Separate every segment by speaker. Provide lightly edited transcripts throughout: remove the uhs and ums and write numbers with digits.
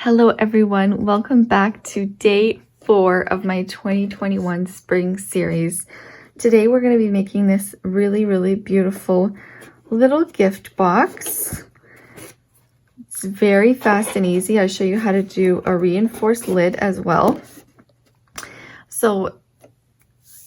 Speaker 1: Hello everyone, welcome back to day 4 of my 2021 spring series. Today we're going to be making this really beautiful little gift box. It's very fast and easy. I'll show you how to do a reinforced lid as well. So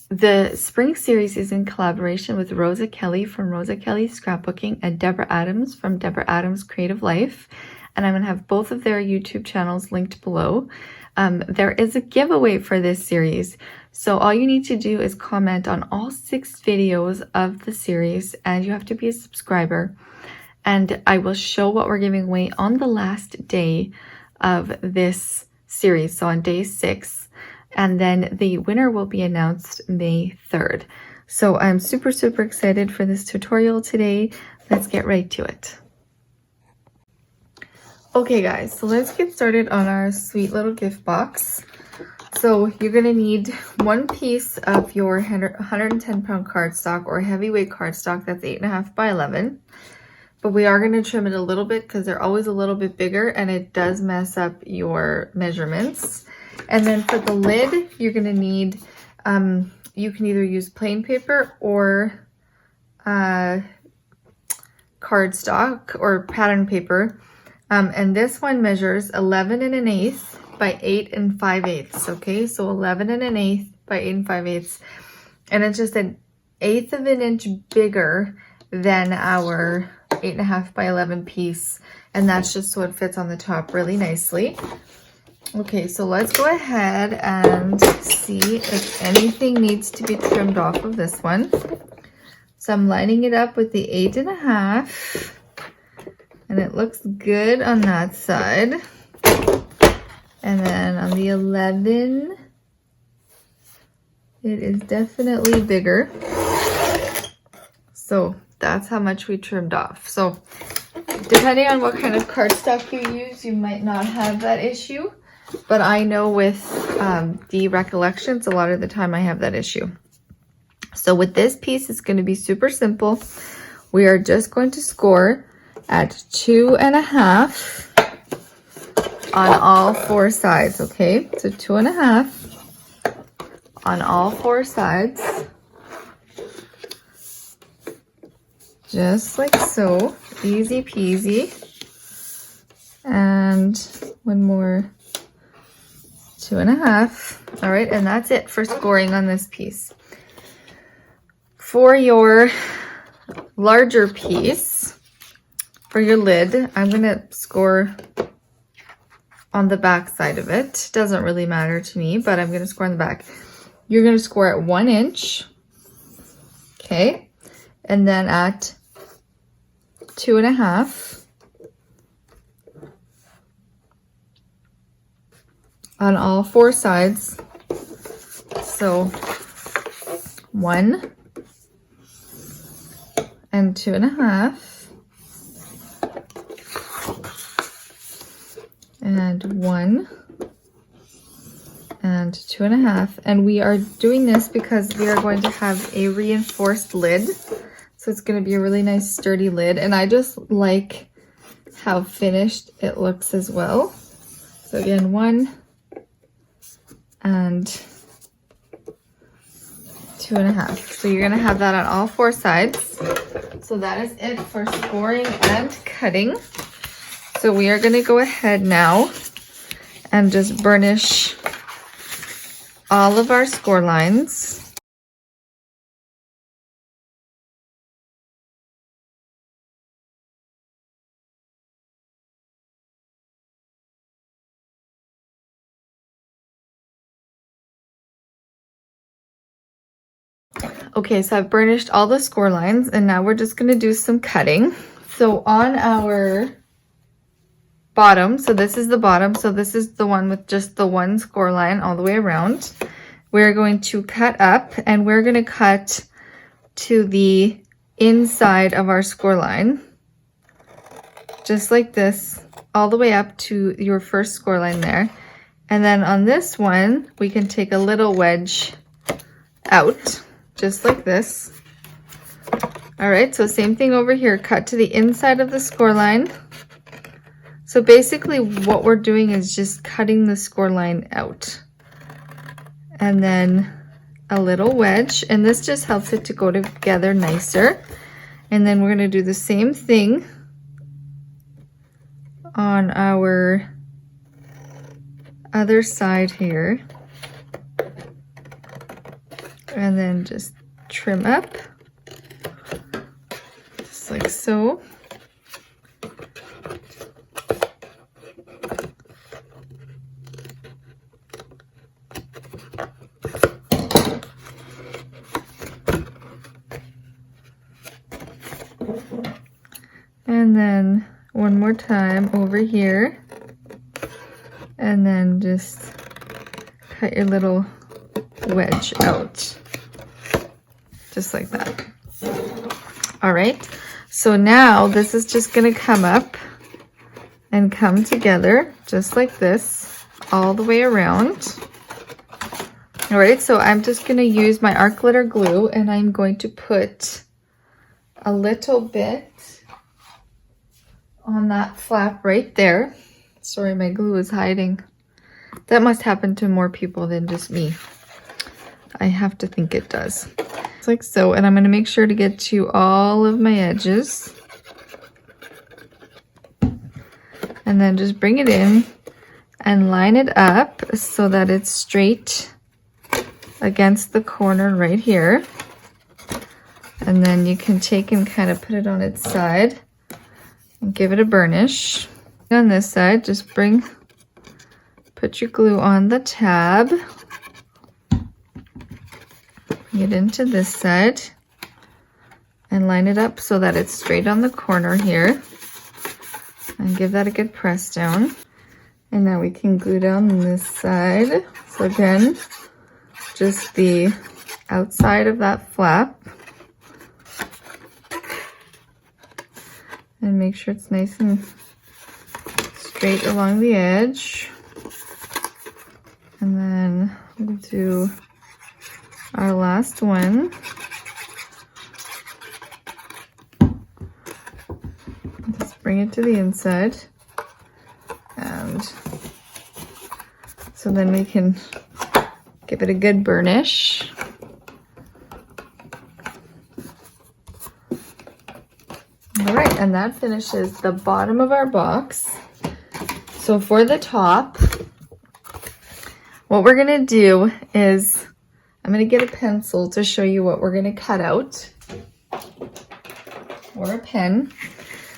Speaker 1: the spring series is in collaboration with Rosa Kelly from Rosa Kelly Scrapbooking and Deborah Adams from Deborah Adams Creative Life. And I'm going to have both of their YouTube channels linked below. There is a giveaway for this series. So all you need to do is comment on all 6 videos of the series, and you have to be a subscriber. And I will show what we're giving away on the last day of this series, so on day 6. And then the winner will be announced May 3rd. So I'm super excited for this tutorial today. Let's get right to it. Okay guys, so let's get started on our sweet little gift box. So you're going to need 1 piece of your 110 pound cardstock or heavyweight cardstock that's 8.5 by 11. But we are going to trim it a little bit because they're always a little bit bigger and it does mess up your measurements. And then for the lid, you're going to need, you can either use plain paper or cardstock or pattern paper. And this one measures 11 1/8 by 8 5/8. Okay, so 11 1/8 by 8 5/8. And it's just 1/8 of an inch bigger than our 8.5 by 11 piece. And that's just so it fits on the top really nicely. Okay, so let's go ahead and see if anything needs to be trimmed off of this one. So I'm lining it up with the 8.5. And it looks good on that side. And then on the 11, it is definitely bigger. So that's how much we trimmed off. So depending on what kind of cardstock you use, you might not have that issue. But I know with the recollections, a lot of the time I have that issue. So with this piece, it's going to be super simple. We are just going to score at 2.5 on all 4 sides. Okay, so 2.5 on all 4 sides, just like so. Easy peasy. And one more 2.5. All right, and that's it for scoring on this piece. For your larger piece, for your lid, I'm going to score on the back side of it. Doesn't really matter to me, but I'm going to score on the back. You're going to score at 1 inch. Okay. And then at 2.5 on all 4 sides. So 1 and 2.5. And 1 and 2.5. And we are doing this because we are going to have a reinforced lid. So it's going to be a really nice sturdy lid. And I just like how finished it looks as well. So again, 1 and 2.5. So you're going to have that on all 4 sides. So that is it for scoring and cutting. So we are going to go ahead now and just burnish all of our score lines. Okay, so I've burnished all the score lines and now we're just going to do some cutting. So on our bottom, so this is the bottom, so this is the one with just the 1 score line all the way around. We're going to cut up and we're going to cut to the inside of our score line, just like this, all the way up to your first score line there. And then on this one, we can take a little wedge out, just like this. All right, so same thing over here, cut to the inside of the score line. So basically what we're doing is just cutting the score line out. And then a little wedge, and this just helps it to go together nicer. And then we're going to do the same thing on our other side here. And then just trim up, just like so. And then one more time over here, and then just cut your little wedge out, just like that. All right, so now this is just gonna come up and come together just like this all the way around. All right, so I'm just gonna use my art glitter glue, and I'm going to put a little bit on that flap right there. Sorry, my glue is hiding. That must happen to more people than just me. I have to think it does. It's like so, and I'm going to make sure to get to all of my edges. And then just bring it in and line it up so that it's straight against the corner right here. And then you can take and kind of put it on its side and give it a burnish. On this side, just put your glue on the tab, bring it into this side, and line it up so that it's straight on the corner here, and give that a good press down. And now we can glue down this side. So again, just the outside of that flap, and make sure it's nice and straight along the edge. And then we'll do our last one. Just bring it to the inside. And so then we can give it a good burnish. All right, and that finishes the bottom of our box. So for the top, what we're gonna do is, I'm gonna get a pencil to show you what we're gonna cut out, or a pen.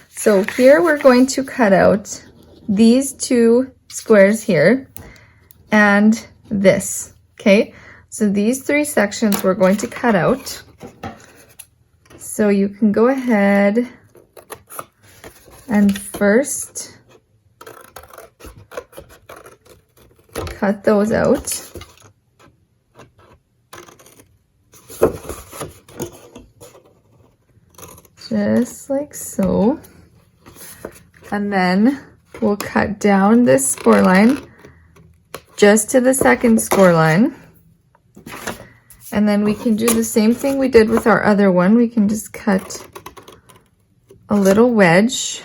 Speaker 1: So here we're going to cut out these two squares here and this, okay? So these three sections we're going to cut out. So you can go ahead and first cut those out. Just like so. And then we'll cut down this score line just to the second score line. And then we can do the same thing we did with our other one. We can just cut a little wedge,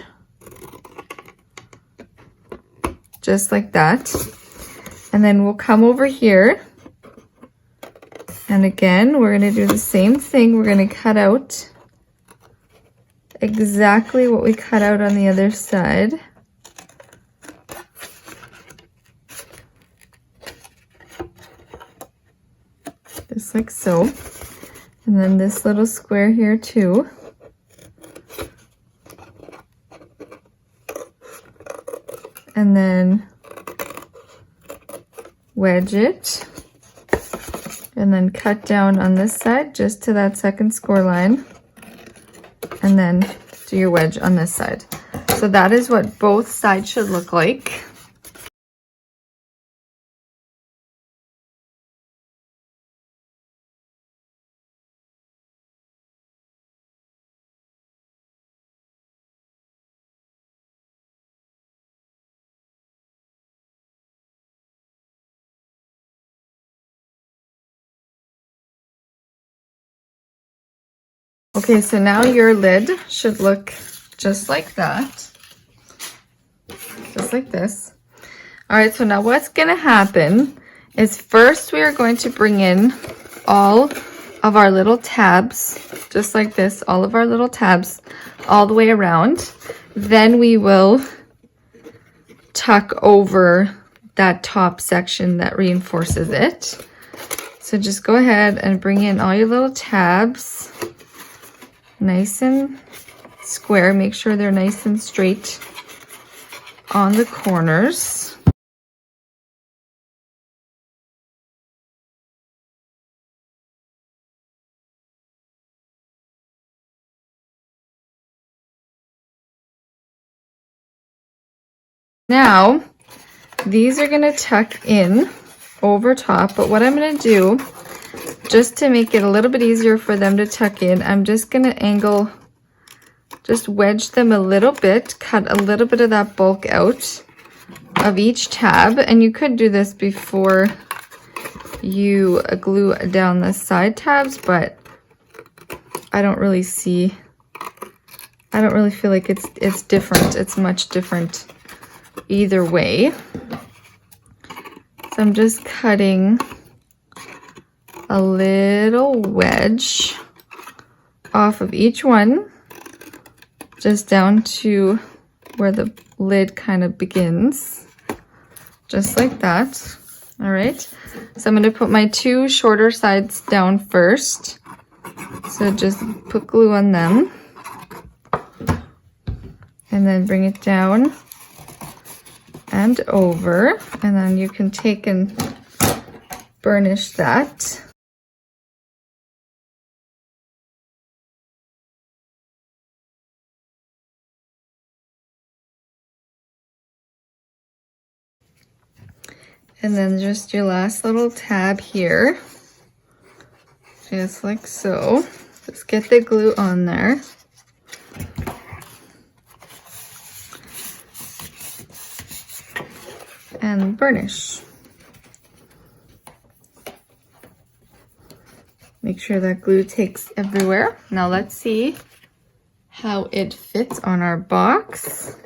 Speaker 1: just like that. And then we'll come over here. And again, we're gonna do the same thing. We're gonna cut out exactly what we cut out on the other side. Just like so. And then this little square here too. And then wedge it. And then cut down on this side just to that second score line. And then do your wedge on this side. So that is what both sides should look like. Okay, so now your lid should look just like that. just like this. All right, so now what's gonna happen is first we are going to bring in all of our little tabs, just like this, all of our little tabs all the way around. Then we will tuck over that top section that reinforces it. So just go ahead and bring in all your little tabs, nice and square. Make sure they're nice and straight on the corners. Now, these are gonna tuck in over top, but what I'm gonna do, just to make it a little bit easier for them to tuck in, I'm just gonna angle, just wedge them a little bit, cut a little bit of that bulk out of each tab. And you could do this before you glue down the side tabs, but I don't really feel like it's different. It's much different either way. So I'm just cutting a little wedge off of each one, just down to where the lid kind of begins, just like that. All right, so I'm going to put my two shorter sides down first. So just put glue on them and then bring it down and over, and then you can take and burnish that. And then just your last little tab here, just like so. Just get the glue on there. And burnish. Make sure that glue takes everywhere. Now let's see how it fits on our box.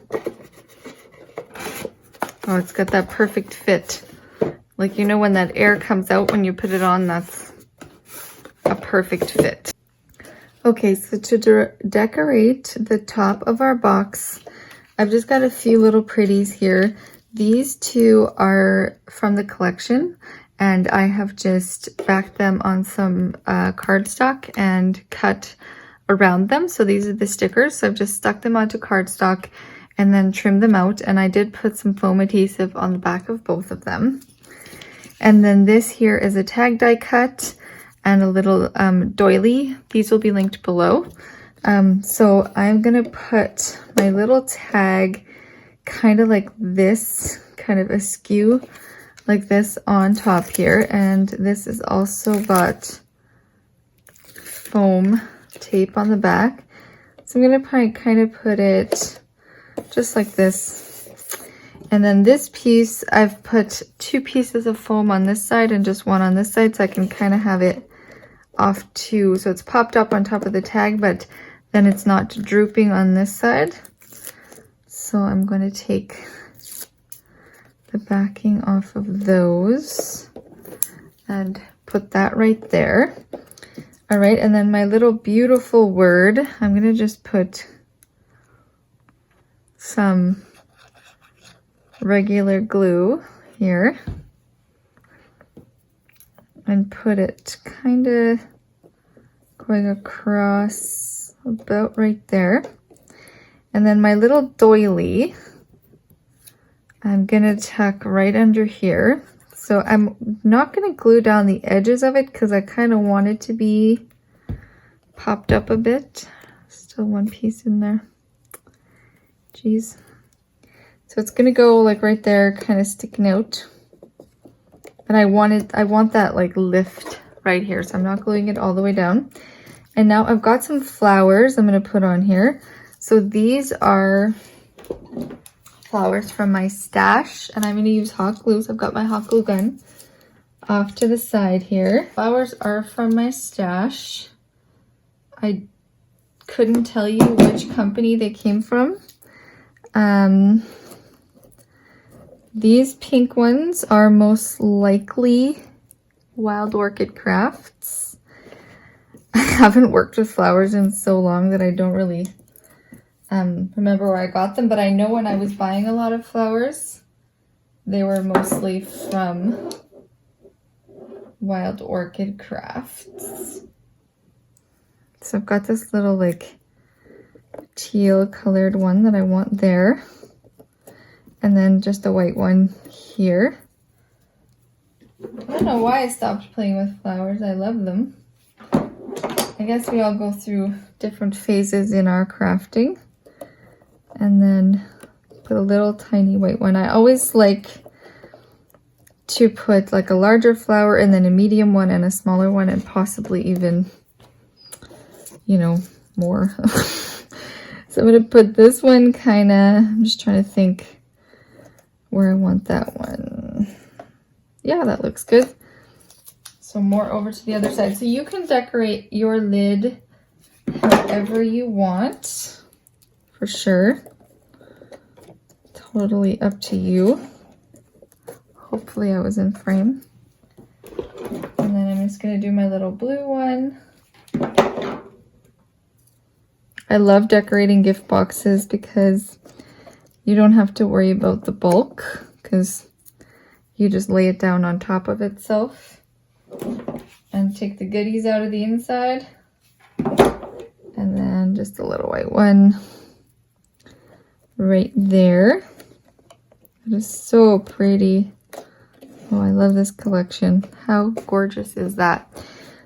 Speaker 1: Oh, it's got that perfect fit. Like, you know, when that air comes out when you put it on, that's a perfect fit. Okay, so to decorate the top of our box, I've just got a few little pretties here. These two are from the collection, and I have just backed them on some cardstock and cut around them. So these are the stickers. So I've just stuck them onto cardstock and then trimmed them out. And I did put some foam adhesive on the back of both of them. And then this here is a tag die cut and a little doily. These will be linked below. So I'm gonna put my little tag kind of like this, kind of askew like this on top here. And this is also got foam tape on the back. So I'm gonna kind of put it just like this. And then this piece, I've put two pieces of foam on this side and just one on this side, so I can kind of have it off too. So it's popped up on top of the tag, but then it's not drooping on this side. So I'm going to take the backing off of those and put that right there. All right, and then my little beautiful word, I'm going to just put some regular glue here and put it kind of going across about right there. And then my little doily, I'm gonna tuck right under here. So I'm not gonna glue down the edges of it because I kind of want it to be popped up a bit. Still one piece in there. Jeez. So it's gonna go like right there, kind of sticking out. But I want that like lift right here, so I'm not gluing it all the way down. And now I've got some flowers I'm gonna put on here. So these are flowers from my stash, and I'm gonna use hot glue. So I've got my hot glue gun off to the side here. Flowers are from my stash. I couldn't tell you which company they came from. These pink ones are most likely Wild Orchid Crafts. I haven't worked with flowers in so long that I don't really remember where I got them, but I know when I was buying a lot of flowers, they were mostly from Wild Orchid Crafts. So I've got this little like teal colored one that I want there. And then just a white one here. I don't know why I stopped playing with flowers. I love them. I guess we all go through different phases in our crafting. And then put a little tiny white one. I always like to put like a larger flower and then a medium one and a smaller one and possibly even, you know, more. So I'm going to put this one kind of, I'm just trying to think where I want that one. Yeah, that looks good. So more over to the other side. So you can decorate your lid however you want, for sure. Totally up to you. Hopefully I was in frame. And then I'm just going to do my little blue one. I love decorating gift boxes because you don't have to worry about the bulk because you just lay it down on top of itself and take the goodies out of the inside. And then just a little white one right there. It is so pretty. Oh, I love this collection. How gorgeous is that?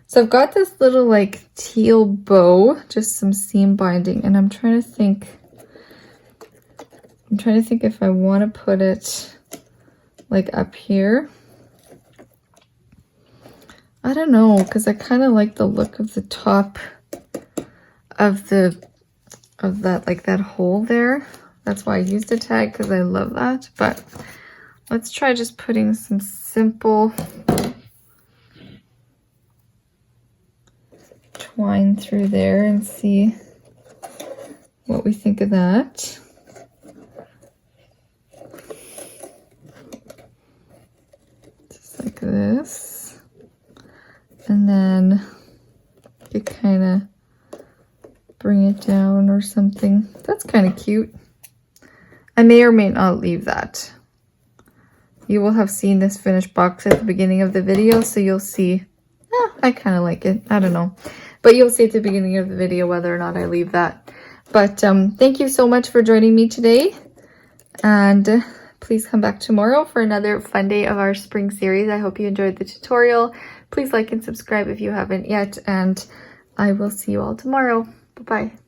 Speaker 1: So I've got this little like teal bow, just some seam binding, and I'm trying to think if I want to put it like up here. I don't know, because I kind of like the look of the top of that, like that hole there. That's why I used a tag, because I love that. But let's try just putting some simple twine through there and see what we think of that. Just like this. And then you kind of bring it down or something. That's kind of cute. I may or may not leave that. You will have seen this finished box at the beginning of the video, so you'll see. I kind of like it. I don't know. But you'll see at the beginning of the video whether or not I leave that. But thank you so much for joining me today. And please come back tomorrow for another fun day of our spring series. I hope you enjoyed the tutorial. Please like and subscribe if you haven't yet. And I will see you all tomorrow. Bye-bye.